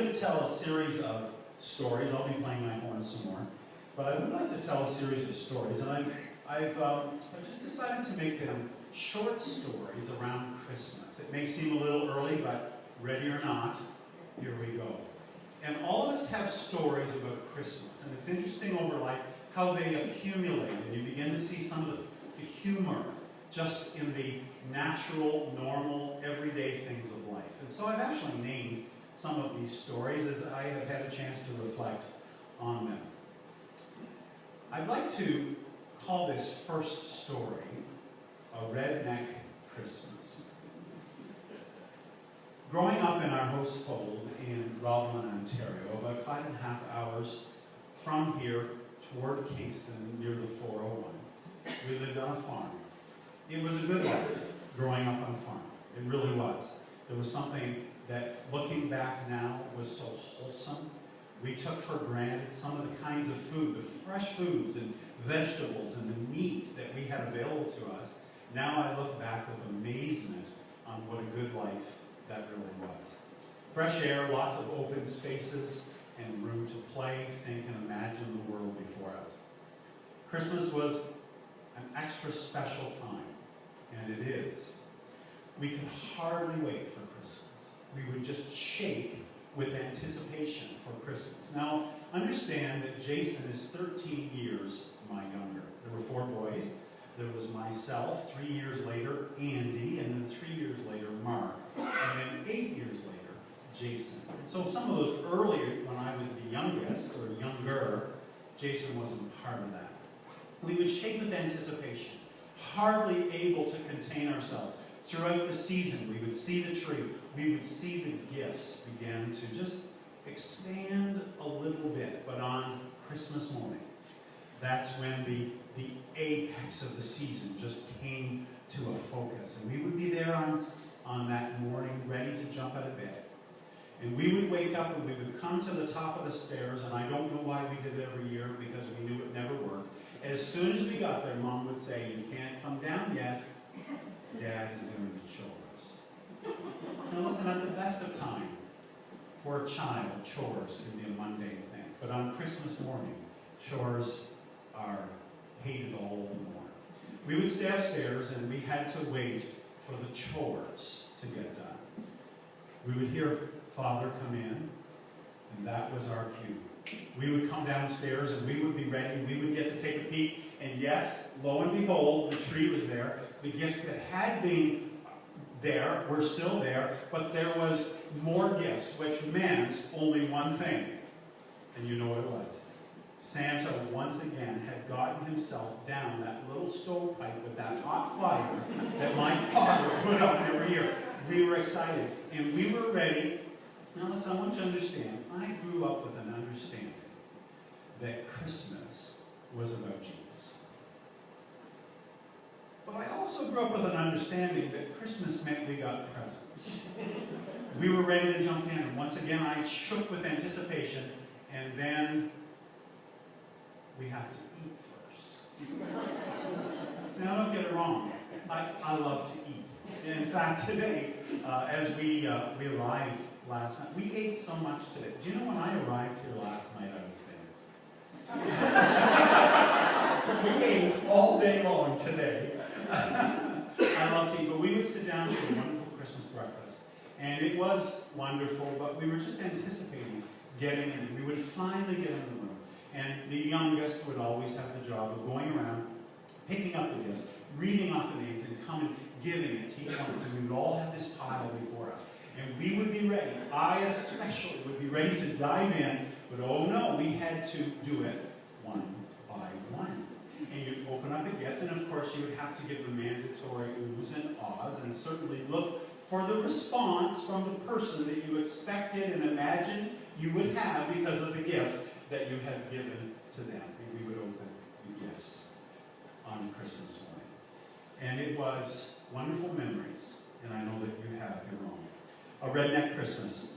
going to tell a series of stories. I'll be playing my horn some more. But I would like to tell a series of stories, and I've just decided to make them short stories around Christmas. It may seem a little early, but ready or not, here we go. And all of us have stories about Christmas, and it's interesting over life how they accumulate, and you begin to see some of the humor just in the natural, normal, everyday things of life. And so I've actually named some of these stories as I have had a chance to reflect on them. I'd like to call this first story A Redneck Christmas. Growing up in our household in Roblin, Ontario, about 5.5 hours from here toward Kingston near the 401, we lived on a farm. It was a good life growing up on a farm. It really was. There was something that, looking back now, was so wholesome. We took for granted some of the kinds of food, the fresh foods and vegetables and the meat that we had available to us. Now I look back with amazement on what a good life that really was. Fresh air, lots of open spaces, and room to play, think, and imagine the world before us. Christmas was an extra special time, and it is. We can hardly wait for Christmas. We would just shake with anticipation for Christmas. Now, understand that Jason is 13 years my younger. There were 4 boys. There was myself, 3 years later, Andy, and then 3 years later, Mark, and then 8 years later, Jason. And so some of those earlier, when I was the youngest, or younger, Jason wasn't part of that. We would shake with anticipation, hardly able to contain ourselves. Throughout the season, we would see the tree, we would see the gifts begin to just expand a little bit. But on Christmas morning, that's when the apex of the season just came to a focus. And we would be there on that morning, ready to jump out of bed. And we would wake up and we would come to the top of the stairs, and I don't know why we did it every year, because we knew it never worked. As soon as we got there, Mom would say, "You can't come down yet. Dad is doing the chores." Now listen, at the best of time, for a child, chores can be a mundane thing. But on Christmas morning, chores are hated all the more. We would stay upstairs and we had to wait for the chores to get done. We would hear Father come in, and that was our cue. We would come downstairs and we would be ready. We would get to take a peek, and yes, lo and behold, the tree was there. The gifts that had been there were still there, but there was more gifts, which meant only one thing. And you know what it was. Santa, once again, had gotten himself down that little stovepipe with that hot fire that my father put up every year. We were excited, and we were ready. Now listen, I want you to understand, I grew up with an understanding that Christmas was about Jesus. But I also grew up with an understanding that Christmas meant we got presents. We were ready to jump in, and once again I shook with anticipation, and then we have to eat first. Now don't get it wrong, I love to eat. And in fact, today, as we arrived last night, we ate so much today. Do you know when I arrived here last night, I was thin? We ate all day long today. I love to eat, but we would sit down to a wonderful Christmas breakfast. And it was wonderful, but we were just anticipating getting in. We would finally get in the room. And the youngest would always have the job of going around, picking up the gifts, reading off the names, and coming, giving it to each one. And we would all have this pile before us. And we would be ready. I especially would be ready to dive in. But oh no, we had to do it one by one. And you'd open up a gift, and of course you would have to give the mandatory oohs and ahs, and certainly look for the response from the person that you expected and imagined you would have because of the gift that you had given to them. And we would open the gifts on Christmas morning. And it was wonderful memories, and I know that you have your own. A Redneck Christmas